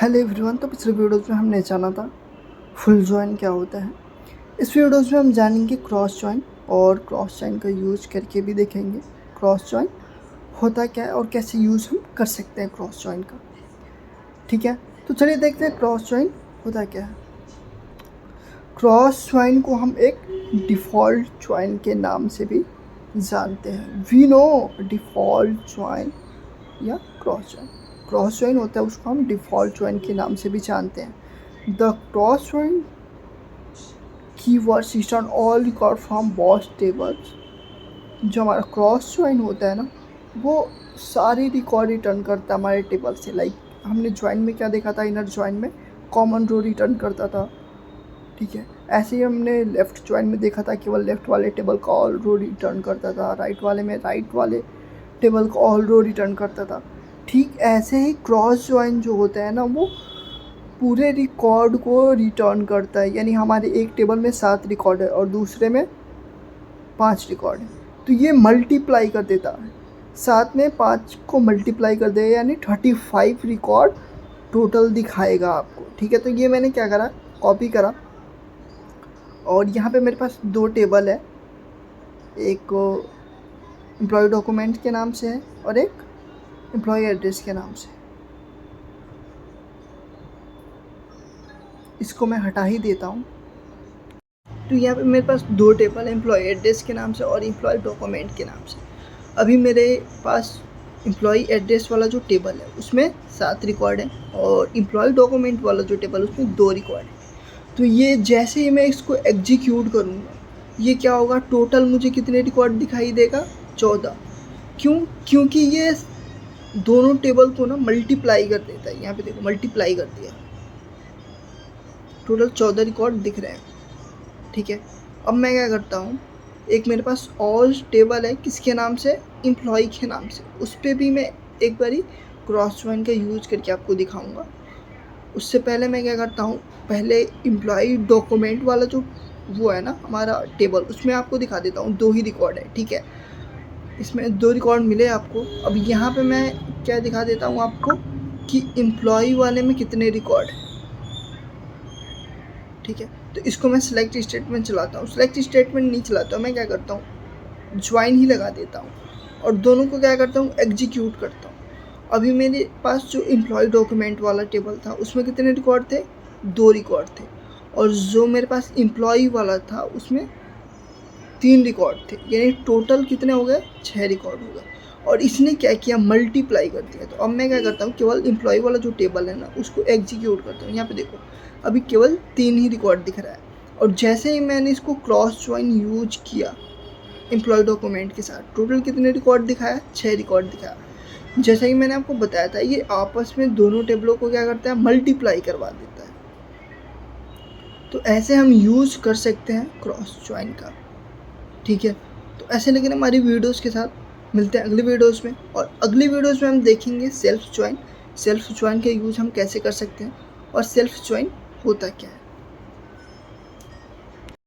Hello everyone. तो पिछले videos में हमने जाना था फुल जॉइन क्या होता है। इस वीडियोज़ में हम जानेंगे क्रॉस जॉइन, और क्रॉस जॉइन का यूज़ करके भी देखेंगे क्रॉस जॉइन होता क्या है और कैसे यूज़ हम कर सकते हैं क्रॉस जॉइन का। ठीक है, तो चलिए देखते हैं क्रॉस जॉइन होता क्या है। क्रॉस जॉइन को हम एक डिफ़ॉल्ट जॉइन के नाम से भी जानते हैं। वी नो डिफ़ॉल्ट जॉइन या क्रॉस जॉइन। क्रॉस जॉइन होता है उसको हम डिफ़ॉल्ट जॉइन के नाम से भी जानते हैं। The cross join keywords return all record from boss tables. जो हमारा क्रॉस जॉइन होता है ना, वो सारे रिकॉर्ड रिटर्न करता है हमारे टेबल से। लाइक हमने जॉइन में क्या देखा था, इनर जॉइन में कॉमन रो रिटर्न करता था। ठीक है, ऐसे ही हमने लेफ़्ट जॉइन में देखा था केवल लेफ़्ट वाले टेबल का ऑल रो रिटर्न करता था, राइट वाले में राइट वाले टेबल का ऑल रो रिटर्न करता था। ठीक ऐसे ही क्रॉस जॉइन जो होता है ना, वो पूरे रिकॉर्ड को रिटर्न करता है। यानी हमारे एक टेबल में 7 रिकॉर्ड है और दूसरे में 5 रिकॉर्ड है, तो ये मल्टीप्लाई कर देता है। 7 में 5 को मल्टीप्लाई कर देगा, यानी 35 रिकॉर्ड टोटल दिखाएगा आपको। ठीक है, तो ये मैंने क्या करा, कॉपी करा, और यहाँ पे मेरे पास 2 टेबल है। एक एम्प्लॉय डॉक्यूमेंट के नाम से है और एक एम्प्लॉय एड्रेस के नाम से। इसको मैं हटा ही देता हूँ। तो यहाँ पे मेरे पास 2 टेबल है, एम्प्लॉय एड्रेस के नाम से और एम्प्लॉय डॉक्यूमेंट के नाम से। अभी मेरे पास एम्प्लॉय एड्रेस वाला जो टेबल है उसमें 7 रिकॉर्ड है, और एम्प्लॉय डॉक्यूमेंट वाला जो टेबल है उसमें 2 रिकॉर्ड है। तो ये जैसे ही मैं इसको एग्जीक्यूट करूँगा, ये क्या होगा, टोटल मुझे कितने रिकॉर्ड दिखाई देगा, 14। क्यों? क्योंकि ये दोनों टेबल को ना मल्टीप्लाई कर देता है। यहाँ पे देखो मल्टीप्लाई कर दिया, टोटल 14 रिकॉर्ड दिख रहे हैं। ठीक है, अब मैं क्या करता हूँ, एक मेरे पास और टेबल है, किसके नाम से, एम्प्लॉय के नाम से। उस पर भी मैं एक बारी क्रॉस जॉइन का यूज़ करके आपको दिखाऊंगा। उससे पहले मैं क्या करता हूँ, पहले एम्प्लॉय डॉक्यूमेंट वाला जो वो है ना हमारा टेबल, उसमें आपको दिखा देता हूँ 2 ही रिकॉर्ड है। ठीक है, इसमें 2 रिकॉर्ड मिले आपको। अब यहाँ पे मैं क्या दिखा देता हूँ आपको कि एम्प्लॉय वाले में कितने रिकॉर्ड है। ठीक है, तो इसको मैं सेलेक्ट स्टेटमेंट चलाता हूँ। सेलेक्ट स्टेटमेंट नहीं चलाता हूँ, मैं क्या करता हूँ, ज्वाइन ही लगा देता हूँ और दोनों को क्या करता हूँ, एग्जीक्यूट करता हूँ। अभी मेरे पास जो एम्प्लॉय डॉक्यूमेंट वाला टेबल था उसमें कितने रिकॉर्ड थे, 2 रिकॉर्ड थे, और जो मेरे पास एम्प्लॉय वाला था उसमें 3 रिकॉर्ड थे, यानी टोटल कितने हो गए, 6 रिकॉर्ड हो गए। और इसने क्या किया, मल्टीप्लाई कर दिया। तो अब मैं क्या करता हूँ, केवल एम्प्लॉय वाला जो टेबल है ना उसको एग्जीक्यूट करता हूँ। यहाँ पे देखो अभी केवल 3 ही रिकॉर्ड दिख रहा है, और जैसे ही मैंने इसको क्रॉस जॉइन यूज किया एम्प्लॉय डॉक्यूमेंट के साथ, टोटल कितने रिकॉर्ड दिखाया, 6 रिकॉर्ड दिखाया। जैसा कि मैंने आपको बताया था, ये आपस में दोनों टेबलों को क्या करता है, मल्टीप्लाई करवा देता है। तो ऐसे हम यूज़ कर सकते हैं क्रॉस जॉइन का। ठीक है, तो ऐसे लेकिन हमारी वीडियोस के साथ मिलते हैं अगली वीडियोस में, और अगली वीडियोस में हम देखेंगे सेल्फ ज्वाइन का यूज़ हम कैसे कर सकते हैं और सेल्फ ज्वाइन होता क्या है।